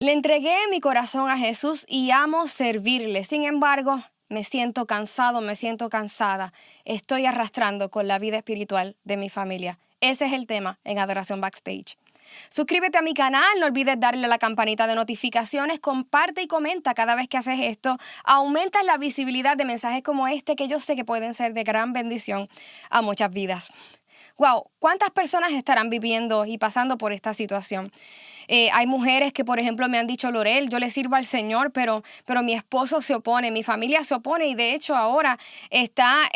Le entregué mi corazón a Jesús y amo servirle. Sin embargo, me siento cansado, me siento cansada. Estoy arrastrando con la vida espiritual de mi familia. Ese es el tema en Adoración Backstage. Suscríbete a mi canal, no olvides darle a la campanita de notificaciones, comparte y comenta cada vez que haces esto. Aumentas la visibilidad de mensajes como este que yo sé que pueden ser de gran bendición a muchas vidas. Wow, ¿cuántas personas estarán viviendo y pasando por esta situación? Hay mujeres que, por ejemplo, me han dicho, Lorel, yo le sirvo al Señor, pero mi esposo se opone, mi familia se opone y de hecho ahora está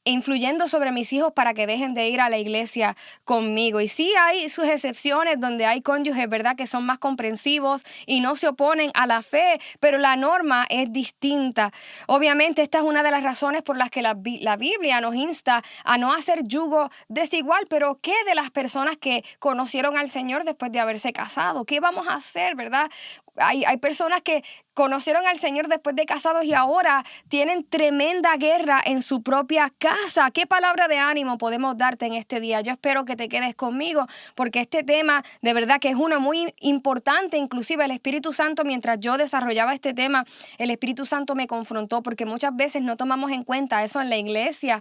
influyendo sobre mis hijos para que dejen de ir a la iglesia conmigo. Y sí hay sus excepciones donde hay cónyuges, ¿verdad?, que son más comprensivos y no se oponen a la fe, pero la norma es distinta. Obviamente esta es una de las razones por las que la Biblia nos insta a no hacer yugo desigual, pero ¿qué de las personas que conocieron al Señor después de haberse casado? ¿Qué vamos a hacer, verdad? Hay personas que conocieron al Señor después de casados y ahora tienen tremenda guerra en su propia casa. ¿Qué palabra de ánimo podemos darte en este día? Yo espero que te quedes conmigo porque este tema de verdad que es uno muy importante. Inclusive el Espíritu Santo, mientras yo desarrollaba este tema, el Espíritu Santo me confrontó porque muchas veces no tomamos en cuenta eso en la iglesia.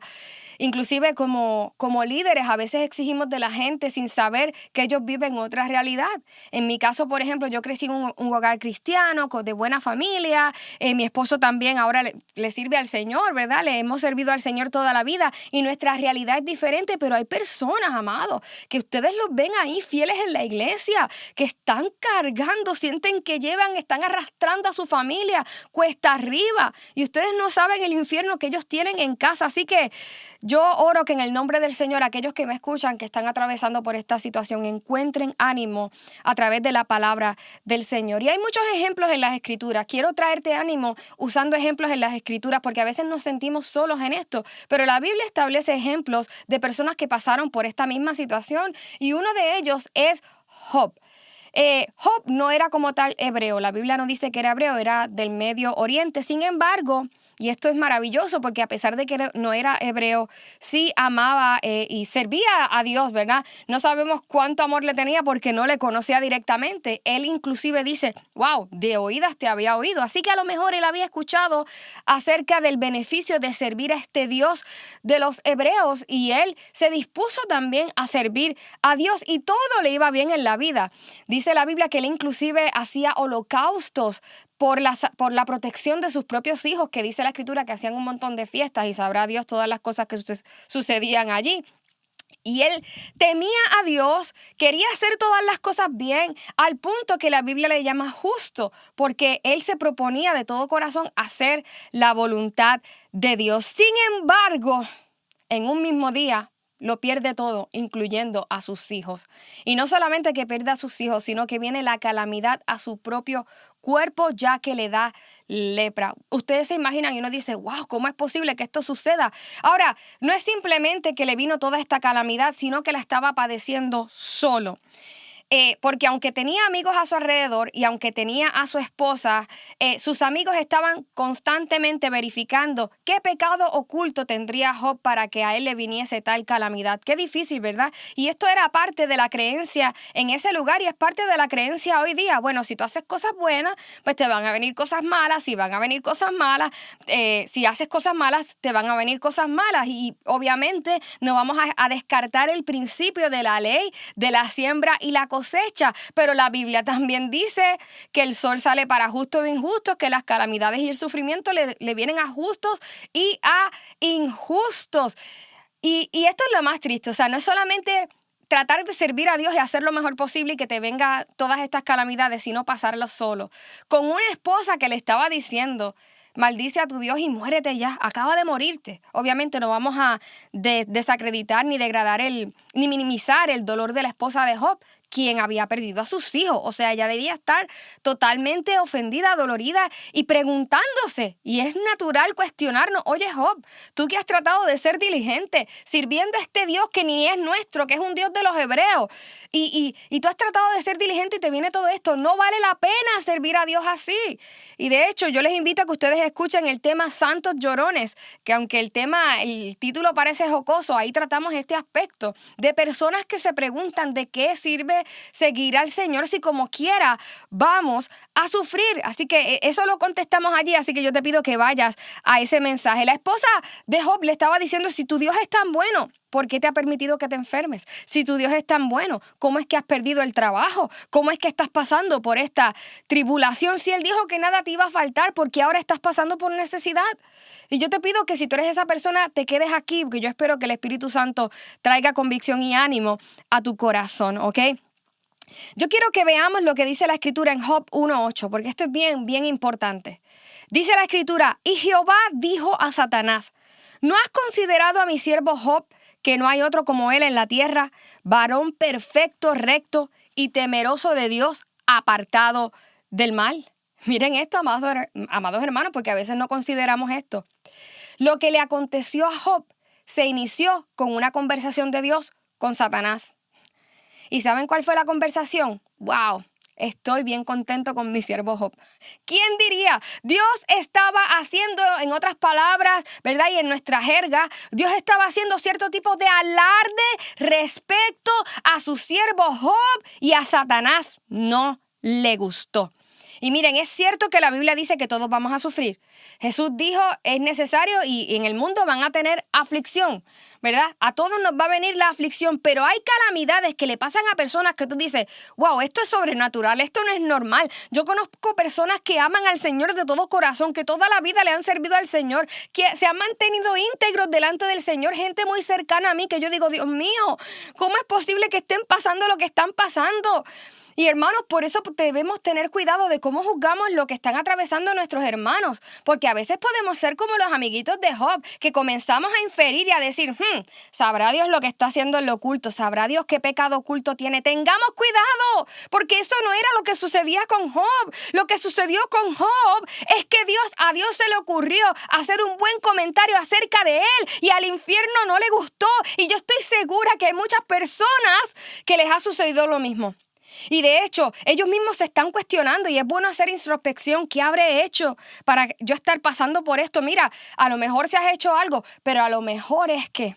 Inclusive como líderes a veces exigimos de la gente sin saber que ellos viven otra realidad. En mi caso, por ejemplo, yo crecí en un hogar cristiano, de buena familia. Mi esposo también ahora le sirve al Señor, ¿verdad? Le hemos servido al Señor toda la vida y nuestra realidad es diferente, pero hay personas, amados, que ustedes los ven ahí fieles en la iglesia, que están cargando, sienten que están arrastrando a su familia cuesta arriba y ustedes no saben el infierno que ellos tienen en casa. Así que yo oro que en el nombre del Señor, aquellos que me escuchan, que están atravesando por esta situación, encuentren ánimo a través de la palabra del Señor. Y hay muchos ejemplos en las Escrituras. Quiero traerte ánimo usando ejemplos en las Escrituras porque a veces nos sentimos solos en esto. Pero la Biblia establece ejemplos de personas que pasaron por esta misma situación y uno de ellos es Job. Job no era como tal hebreo. La Biblia no dice que era hebreo, era del Medio Oriente. Sin embargo, y esto es maravilloso porque a pesar de que no era hebreo, sí amaba y servía a Dios, ¿verdad? No sabemos cuánto amor le tenía porque no le conocía directamente. Él inclusive dice, wow, de oídas te había oído. Así que a lo mejor él había escuchado acerca del beneficio de servir a este Dios de los hebreos y él se dispuso también a servir a Dios y todo le iba bien en la vida. Dice la Biblia que él inclusive hacía holocaustos por la protección de sus propios hijos, que dice la Escritura que hacían un montón de fiestas y sabrá Dios todas las cosas que sucedían allí. Y él temía a Dios, quería hacer todas las cosas bien, al punto que la Biblia le llama justo, porque él se proponía de todo corazón hacer la voluntad de Dios. Sin embargo, en un mismo día, lo pierde todo, incluyendo a sus hijos. Y no solamente que pierde a sus hijos, sino que viene la calamidad a su propio cuerpo, ya que le da lepra. Ustedes se imaginan y uno dice, wow, ¿cómo es posible que esto suceda? Ahora, no es simplemente que le vino toda esta calamidad, sino que la estaba padeciendo solo. Porque aunque tenía amigos a su alrededor y aunque tenía a su esposa, sus amigos estaban constantemente verificando qué pecado oculto tendría Job para que a él le viniese tal calamidad. Qué difícil, ¿verdad? Y esto era parte de la creencia en ese lugar y es parte de la creencia hoy día. Bueno, si tú haces cosas buenas, pues te van a venir cosas malas. Si van a venir cosas malas, si haces cosas malas, te van a venir cosas malas. Y obviamente no vamos a descartar el principio de la ley, de la siembra y la cosecha, pero la Biblia también dice que el sol sale para justos e injustos, que las calamidades y el sufrimiento le vienen a justos y a injustos. Y esto es lo más triste, o sea, no es solamente tratar de servir a Dios y hacer lo mejor posible y que te vengan todas estas calamidades, sino pasarlo solo. Con una esposa que le estaba diciendo, maldice a tu Dios y muérete ya, acaba de morirte. Obviamente no vamos a desacreditar ni degradar ni minimizar el dolor de la esposa de Job, quien había perdido a sus hijos. O sea, ella debía estar totalmente ofendida, dolorida y preguntándose. Y es natural cuestionarnos, oye Job, tú que has tratado de ser diligente, sirviendo a este Dios que ni es nuestro, que es un Dios de los hebreos, y tú has tratado de ser diligente y te viene todo esto, no vale la pena servir a Dios así. Y de hecho, yo les invito a que ustedes escuchen el tema Santos Llorones, que aunque el título parece jocoso, ahí tratamos este aspecto de personas que se preguntan de qué sirve seguir al Señor si como quiera vamos a sufrir? Así que eso lo contestamos allí, así que yo te pido que vayas a ese mensaje. La esposa de Job le estaba diciendo, si tu Dios es tan bueno, ¿por qué te ha permitido que te enfermes? Si tu Dios es tan bueno, ¿cómo es que has perdido el trabajo? ¿Cómo es que estás pasando por esta tribulación? Si Él dijo que nada te iba a faltar, ¿por qué ahora estás pasando por necesidad? Y yo te pido que si tú eres esa persona, te quedes aquí, porque yo espero que el Espíritu Santo traiga convicción y ánimo a tu corazón, ¿ok? Yo quiero que veamos lo que dice la Escritura en Job 1:8, porque esto es bien, bien importante. Dice la Escritura, y Jehová dijo a Satanás, ¿no has considerado a mi siervo Job, que no hay otro como él en la tierra, varón perfecto, recto y temeroso de Dios, apartado del mal? Miren esto, amados hermanos, porque a veces no consideramos esto. Lo que le aconteció a Job se inició con una conversación de Dios con Satanás. ¿Y saben cuál fue la conversación? ¡Wow! Estoy bien contento con mi siervo Job. ¿Quién diría? Dios estaba haciendo, en otras palabras, ¿verdad? Y en nuestra jerga, Dios estaba haciendo cierto tipo de alarde respecto a su siervo Job, y a Satanás no le gustó. Y miren, es cierto que la Biblia dice que todos vamos a sufrir. Jesús dijo, es necesario y en el mundo van a tener aflicción, ¿verdad? A todos nos va a venir la aflicción, pero hay calamidades que le pasan a personas que tú dices, wow, esto es sobrenatural, esto no es normal. Yo conozco personas que aman al Señor de todo corazón, que toda la vida le han servido al Señor, que se han mantenido íntegros delante del Señor, gente muy cercana a mí, que yo digo, Dios mío, ¿cómo es posible que estén pasando lo que están pasando? Y hermanos, por eso debemos tener cuidado de cómo juzgamos lo que están atravesando nuestros hermanos, porque a veces podemos ser como los amiguitos de Job, que comenzamos a inferir y a decir, sabrá Dios lo que está haciendo en lo oculto, sabrá Dios qué pecado oculto tiene. Tengamos cuidado, porque eso no era lo que sucedía con Job. Lo que sucedió con Job es que a Dios se le ocurrió hacer un buen comentario acerca de él, y al infierno no le gustó. Y yo estoy segura que hay muchas personas que les ha sucedido lo mismo. Y de hecho, ellos mismos se están cuestionando, y es bueno hacer introspección. ¿Qué habré hecho para yo estar pasando por esto? Mira, a lo mejor se has hecho algo, pero a lo mejor es que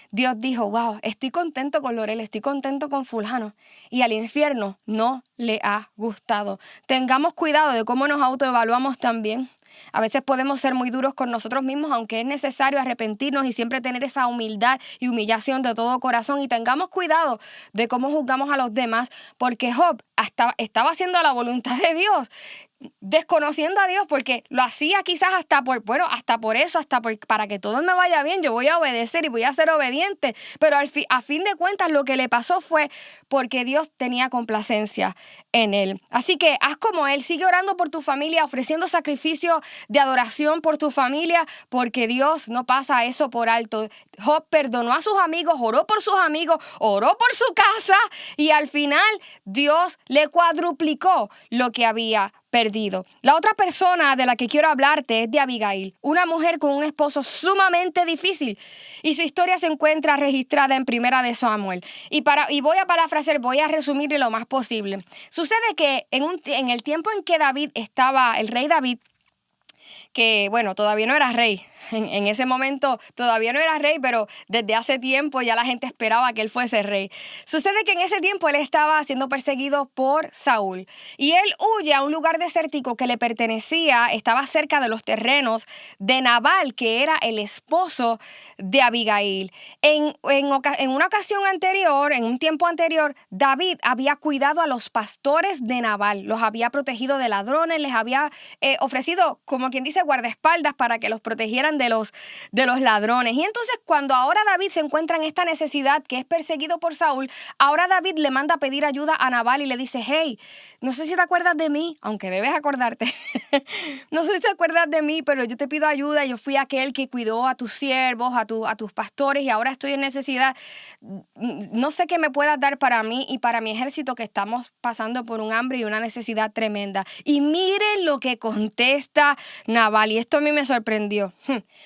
Dios dijo, wow, estoy contento con Lorel, estoy contento con fulano, y al infierno no le ha gustado. Tengamos cuidado de cómo nos autoevaluamos también. A veces podemos ser muy duros con nosotros mismos, aunque es necesario arrepentirnos y siempre tener esa humildad y humillación de todo corazón. Y tengamos cuidado de cómo juzgamos a los demás, porque Job estaba haciendo la voluntad de Dios, desconociendo a Dios, porque lo hacía quizás para que todo me vaya bien, yo voy a obedecer y voy a ser obediente, pero a fin de cuentas lo que le pasó fue porque Dios tenía complacencia en él. Así que haz como él, sigue orando por tu familia, ofreciendo sacrificio de adoración por tu familia, porque Dios no pasa eso por alto. Job perdonó a sus amigos, oró por sus amigos, oró por su casa, y al final Dios le cuadruplicó lo que había perdido. La otra persona de la que quiero hablarte es de Abigail, una mujer con un esposo sumamente difícil, y su historia se encuentra registrada en Primera de Samuel. Y voy a parafrasear, voy a resumirle lo más posible. Sucede que en el tiempo en que el rey David, que bueno, todavía no era rey. En ese momento todavía no era rey, pero desde hace tiempo ya la gente esperaba que él fuese rey. Sucede que en ese tiempo él estaba siendo perseguido por Saúl, y él huye a un lugar desértico que le pertenecía, estaba cerca de los terrenos de Nabal, que era el esposo de Abigail. En una ocasión anterior, en un tiempo anterior, David había cuidado a los pastores de Nabal, los había protegido de ladrones, les había ofrecido, como quien dice, guardaespaldas para que los protegieran de los ladrones. Y entonces, cuando ahora David se encuentra en esta necesidad, que es perseguido por Saúl, ahora David le manda a pedir ayuda a Nabal y le dice, hey, no sé si te acuerdas de mí, aunque debes acordarte, no sé si te acuerdas de mí, pero yo te pido ayuda, yo fui aquel que cuidó a tus siervos, a tus pastores, y ahora estoy en necesidad. No sé qué me puedas dar para mí y para mi ejército, que estamos pasando por un hambre y una necesidad tremenda. Y miren lo que contesta Nabal, y esto a mí me sorprendió.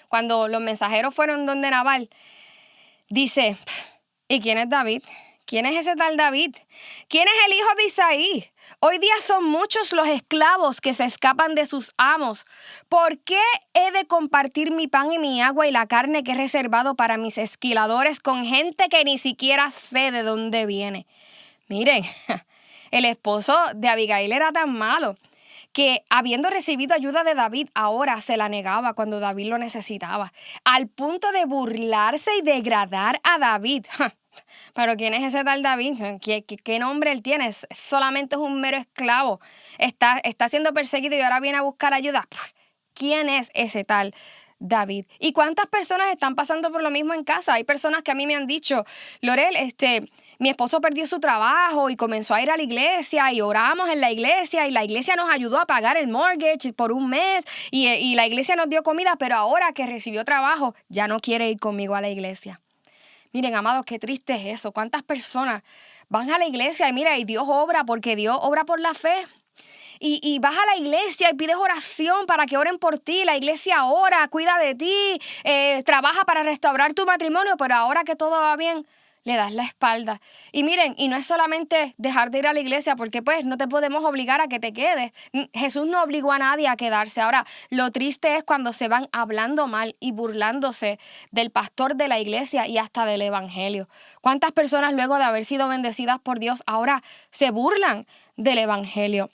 Cuando los mensajeros fueron donde Nabal, dice, ¿y quién es David? ¿Quién es ese tal David? ¿Quién es el hijo de Isaí? Hoy día son muchos los esclavos que se escapan de sus amos. ¿Por qué he de compartir mi pan y mi agua y la carne que he reservado para mis esquiladores con gente que ni siquiera sé de dónde viene? Miren, el esposo de Abigail era tan malo que habiendo recibido ayuda de David, ahora se la negaba cuando David lo necesitaba, al punto de burlarse y degradar a David. Pero ¿quién es ese tal David? ¿Qué nombre él tiene? Solamente es un mero esclavo. Está siendo perseguido y ahora viene a buscar ayuda. ¿Quién es ese tal David? ¿Y cuántas personas están pasando por lo mismo en casa? Hay personas que a mí me han dicho, Lorel, mi esposo perdió su trabajo y comenzó a ir a la iglesia y oramos en la iglesia y la iglesia nos ayudó a pagar el mortgage por un mes y la iglesia nos dio comida, pero ahora que recibió trabajo ya no quiere ir conmigo a la iglesia. Miren, amados, qué triste es eso. ¿Cuántas personas van a la iglesia y mira, y Dios obra porque Dios obra por la fe? Y vas a la iglesia y pides oración para que oren por ti. La iglesia ora, cuida de ti, trabaja para restaurar tu matrimonio, pero ahora que todo va bien, le das la espalda. Y miren, y no es solamente dejar de ir a la iglesia, porque pues no te podemos obligar a que te quedes. Jesús no obligó a nadie a quedarse. Ahora, lo triste es cuando se van hablando mal y burlándose del pastor de la iglesia y hasta del evangelio. ¿Cuántas personas luego de haber sido bendecidas por Dios ahora se burlan del evangelio?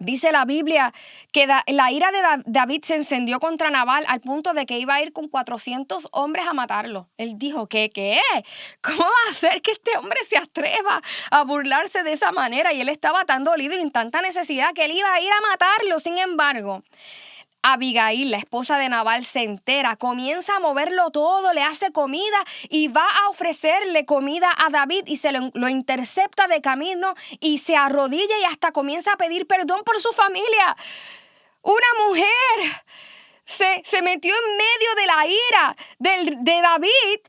Dice la Biblia que la ira de David se encendió contra Nabal al punto de que iba a ir con 400 hombres a matarlo. Él dijo, ¿qué? ¿Cómo va a ser que este hombre se atreva a burlarse de esa manera? Y él estaba tan dolido y en tanta necesidad que él iba a ir a matarlo. Sin embargo, Abigail, la esposa de Nabal, se entera, comienza a moverlo todo, le hace comida y va a ofrecerle comida a David y se lo intercepta de camino y se arrodilla y hasta comienza a pedir perdón por su familia. Una mujer se metió en medio de la ira de David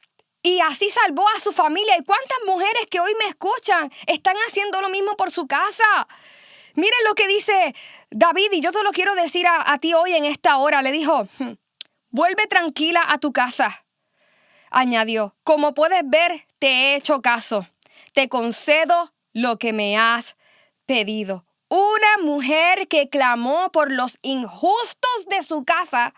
y así salvó a su familia. ¿Y cuántas mujeres que hoy me escuchan están haciendo lo mismo por su casa? Miren lo que dice David, y yo te lo quiero decir a ti hoy en esta hora. Le dijo, vuelve tranquila a tu casa. Añadió, como puedes ver, te he hecho caso. Te concedo lo que me has pedido. Una mujer que clamó por los injustos de su casa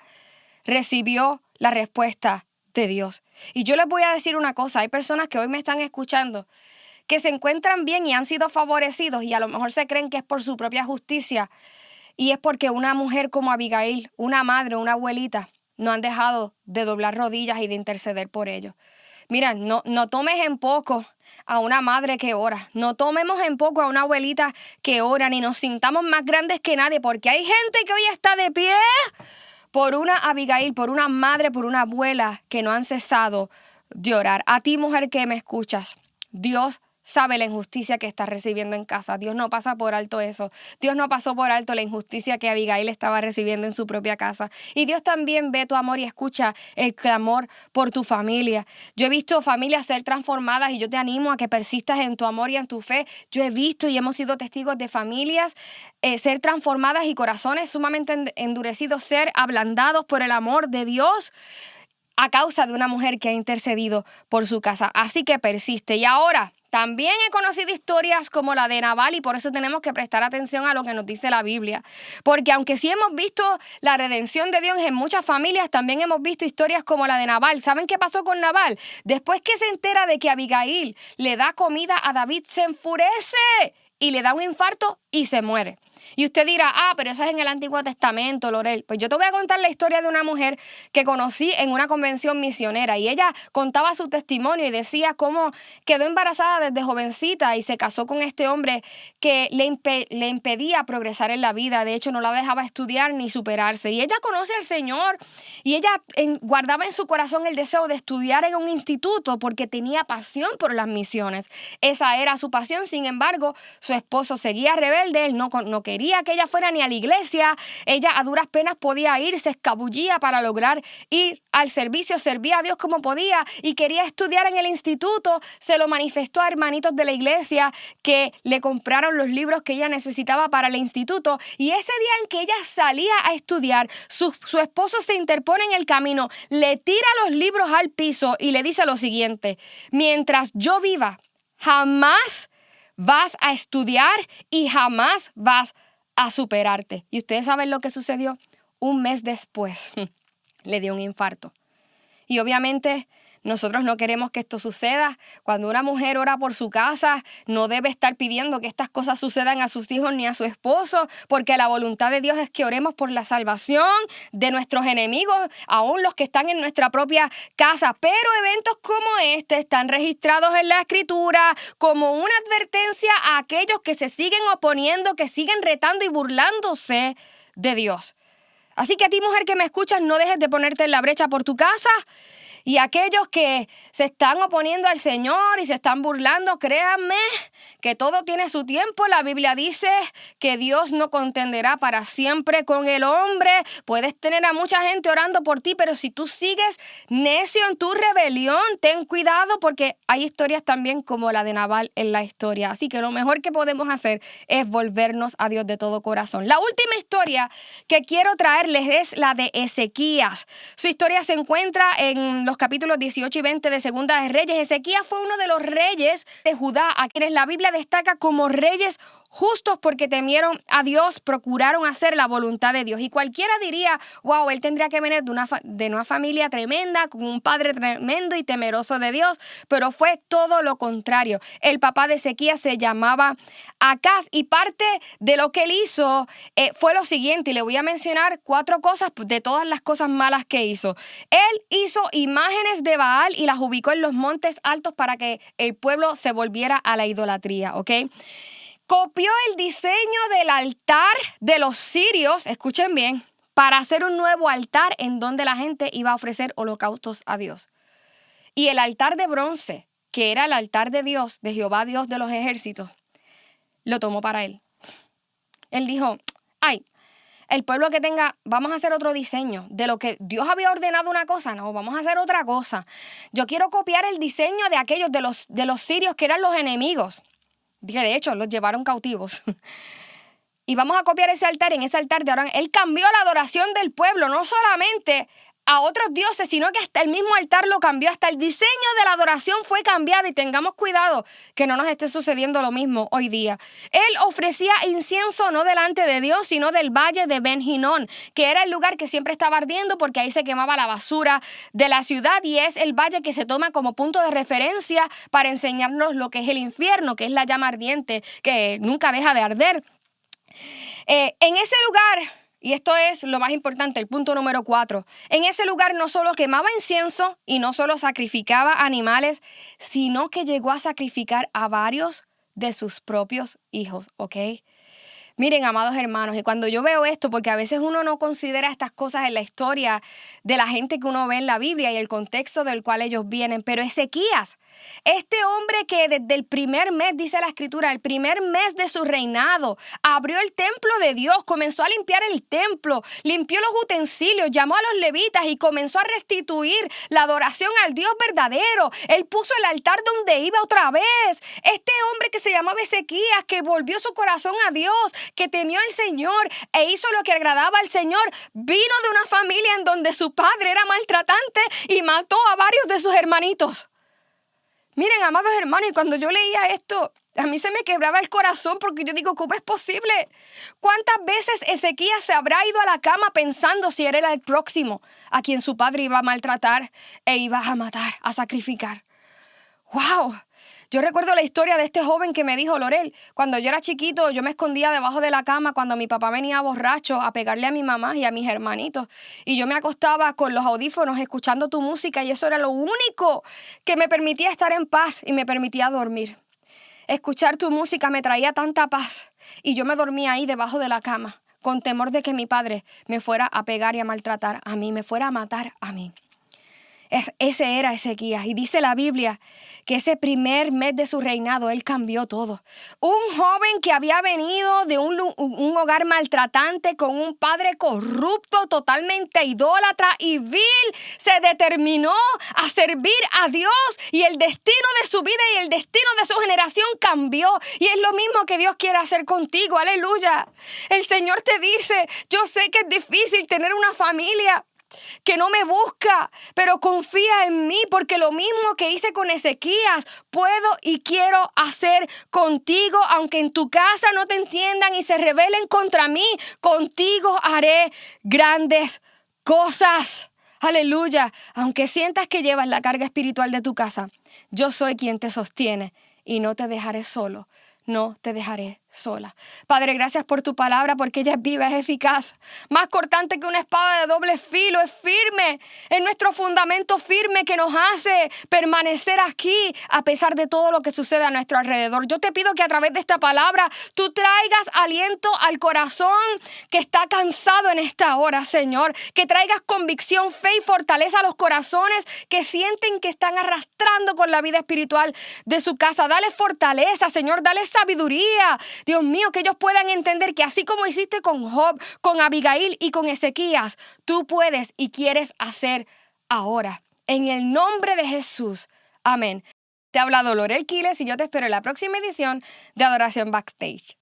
recibió la respuesta de Dios. Y yo les voy a decir una cosa, hay personas que hoy me están escuchando que se encuentran bien y han sido favorecidos y a lo mejor se creen que es por su propia justicia y es porque una mujer como Abigail, una madre, una abuelita, no han dejado de doblar rodillas y de interceder por ellos. Mira, no tomes en poco a una madre que ora, no tomemos en poco a una abuelita que ora, ni nos sintamos más grandes que nadie, porque hay gente que hoy está de pie por una Abigail, por una madre, por una abuela que no han cesado de orar. A ti, mujer que me escuchas, Dios sabe la injusticia que estás recibiendo en casa. Dios no pasa por alto eso. Dios no pasó por alto la injusticia que Abigail estaba recibiendo en su propia casa. Y Dios también ve tu amor y escucha el clamor por tu familia. Yo he visto familias ser transformadas y yo te animo a que persistas en tu amor y en tu fe. Yo he visto y hemos sido testigos de familias ser transformadas y corazones sumamente endurecidos, ser ablandados por el amor de Dios a causa de una mujer que ha intercedido por su casa. Así que persiste. Y ahora, también he conocido historias como la de Nabal y por eso tenemos que prestar atención a lo que nos dice la Biblia. Porque aunque sí hemos visto la redención de Dios en muchas familias, también hemos visto historias como la de Nabal. ¿Saben qué pasó con Nabal? Después que se entera de que Abigail le da comida a David, se enfurece y le da un infarto y se muere. Y usted dirá, pero eso es en el Antiguo Testamento, Lorel. Pues yo te voy a contar la historia de una mujer que conocí en una convención misionera y ella contaba su testimonio y decía cómo quedó embarazada desde jovencita y se casó con este hombre que le impedía progresar en la vida. De hecho, no la dejaba estudiar ni superarse. Y ella conoce al Señor y ella guardaba en su corazón el deseo de estudiar en un instituto porque tenía pasión por las misiones. Esa era su pasión. Sin embargo, su esposo seguía rebelde, él no quería que ella fuera ni a la iglesia, ella a duras penas podía ir, se escabullía para lograr ir al servicio, servía a Dios como podía y quería estudiar en el instituto, se lo manifestó a hermanitos de la iglesia que le compraron los libros que ella necesitaba para el instituto y ese día en que ella salía a estudiar, su esposo se interpone en el camino, le tira los libros al piso y le dice lo siguiente, mientras yo viva, jamás vas a estudiar y jamás vas a superarte. Y ustedes saben lo que sucedió. Un mes después le dio un infarto. Y obviamente Nosotros no queremos que esto suceda. Cuando una mujer ora por su casa, no debe estar pidiendo que estas cosas sucedan a sus hijos ni a su esposo, porque la voluntad de Dios es que oremos por la salvación de nuestros enemigos, aún los que están en nuestra propia casa. Pero eventos como este están registrados en la Escritura como una advertencia a aquellos que se siguen oponiendo, que siguen retando y burlándose de Dios. Así que a ti, mujer que me escuchas, no dejes de ponerte en la brecha por tu casa. Y aquellos que se están oponiendo al Señor y se están burlando, créanme que todo tiene su tiempo. La Biblia dice que Dios no contenderá para siempre con el hombre. Puedes tener a mucha gente orando por ti, pero si tú sigues necio en tu rebelión, ten cuidado porque hay historias también como la de Nabal en la historia. Así que lo mejor que podemos hacer es volvernos a Dios de todo corazón. La última historia que quiero traerles es la de Ezequías. Su historia se encuentra en los capítulos 18 y 20 de Segunda de Reyes. Ezequías fue uno de los reyes de Judá, a quienes la Biblia destaca como reyes justos porque temieron a Dios, procuraron hacer la voluntad de Dios. Y cualquiera diría, wow, él tendría que venir de una familia tremenda, con un padre tremendo y temeroso de Dios, pero fue todo lo contrario. El papá de Ezequías se llamaba Acaz y parte de lo que él hizo fue lo siguiente, y le voy a mencionar 4 cosas de todas las cosas malas que hizo. Él hizo imágenes de Baal y las ubicó en los montes altos para que el pueblo se volviera a la idolatría, ¿ok? Copió el diseño del altar de los sirios, escuchen bien, para hacer un nuevo altar en donde la gente iba a ofrecer holocaustos a Dios. Y el altar de bronce, que era el altar de Dios, de Jehová Dios de los ejércitos, lo tomó para él. Él dijo, el pueblo que tenga, vamos a hacer otro diseño. De lo que Dios había ordenado una cosa, no, vamos a hacer otra cosa. Yo quiero copiar el diseño de aquellos de los sirios que eran los enemigos. De hecho, los llevaron cautivos. Y vamos a copiar ese altar. En ese altar de Aarón, él cambió la adoración del pueblo, no solamente a otros dioses, sino que hasta el mismo altar lo cambió. Hasta el diseño de la adoración fue cambiado. Y tengamos cuidado que no nos esté sucediendo lo mismo hoy día. Él ofrecía incienso no delante de Dios, sino del valle de Ben Hinnom, que era el lugar que siempre estaba ardiendo porque ahí se quemaba la basura de la ciudad, y es el valle que se toma como punto de referencia para enseñarnos lo que es el infierno, que es la llama ardiente que nunca deja de arder. En ese lugar, y esto es lo más importante, el punto número 4. En ese lugar no solo quemaba incienso y no solo sacrificaba animales, sino que llegó a sacrificar a varios de sus propios hijos, ¿ok? Miren, amados hermanos, y cuando yo veo esto, porque a veces uno no considera estas cosas en la historia de la gente que uno ve en la Biblia y el contexto del cual ellos vienen, pero Ezequías, este hombre que desde el primer mes, dice la Escritura, el primer mes de su reinado, abrió el templo de Dios, comenzó a limpiar el templo, limpió los utensilios, llamó a los levitas y comenzó a restituir la adoración al Dios verdadero. Él puso el altar donde iba otra vez. Este hombre que se llamaba Ezequías, que volvió su corazón a Dios, que temió al Señor e hizo lo que agradaba al Señor, vino de una familia en donde su padre era maltratante y mató a varios de sus hermanitos. Miren, amados hermanos, y cuando yo leía esto, a mí se me quebraba el corazón porque yo digo, ¿cómo es posible? ¿Cuántas veces Ezequías se habrá ido a la cama pensando si él era el próximo a quien su padre iba a maltratar e iba a matar, a sacrificar? ¡Wow! Yo recuerdo la historia de este joven que me dijo, Lorel, cuando yo era chiquito, yo me escondía debajo de la cama cuando mi papá venía borracho a pegarle a mi mamá y a mis hermanitos. Y yo me acostaba con los audífonos escuchando tu música y eso era lo único que me permitía estar en paz y me permitía dormir. Escuchar tu música me traía tanta paz y yo me dormía ahí debajo de la cama con temor de que mi padre me fuera a pegar y a maltratar a mí, me fuera a matar a mí. Ese era Ezequías. Y dice la Biblia que ese primer mes de su reinado, él cambió todo. Un joven que había venido de un hogar maltratante con un padre corrupto, totalmente idólatra y vil, se determinó a servir a Dios y el destino de su vida y el destino de su generación cambió. Y es lo mismo que Dios quiere hacer contigo. Aleluya. El Señor te dice, yo sé que es difícil tener una familia que no me busca, pero confía en mí, porque lo mismo que hice con Ezequías, puedo y quiero hacer contigo. Aunque en tu casa no te entiendan y se rebelen contra mí, contigo haré grandes cosas. Aleluya. Aunque sientas que llevas la carga espiritual de tu casa, yo soy quien te sostiene y no te dejaré solo. No te dejaré sola. Padre, gracias por tu palabra, porque ella es viva, es eficaz, más cortante que una espada de doble filo, es firme, es nuestro fundamento firme que nos hace permanecer aquí a pesar de todo lo que sucede a nuestro alrededor. Yo te pido que a través de esta palabra tú traigas aliento al corazón que está cansado en esta hora, Señor, que traigas convicción, fe y fortaleza a los corazones que sienten que están arrastrando con la vida espiritual de su casa. Dale fortaleza, Señor, dale sabiduría. Dios mío, que ellos puedan entender que así como hiciste con Job, con Abigail y con Ezequías, tú puedes y quieres hacer ahora. En el nombre de Jesús. Amén. Te ha hablado Lorel Quiles y yo te espero en la próxima edición de Adoración Backstage.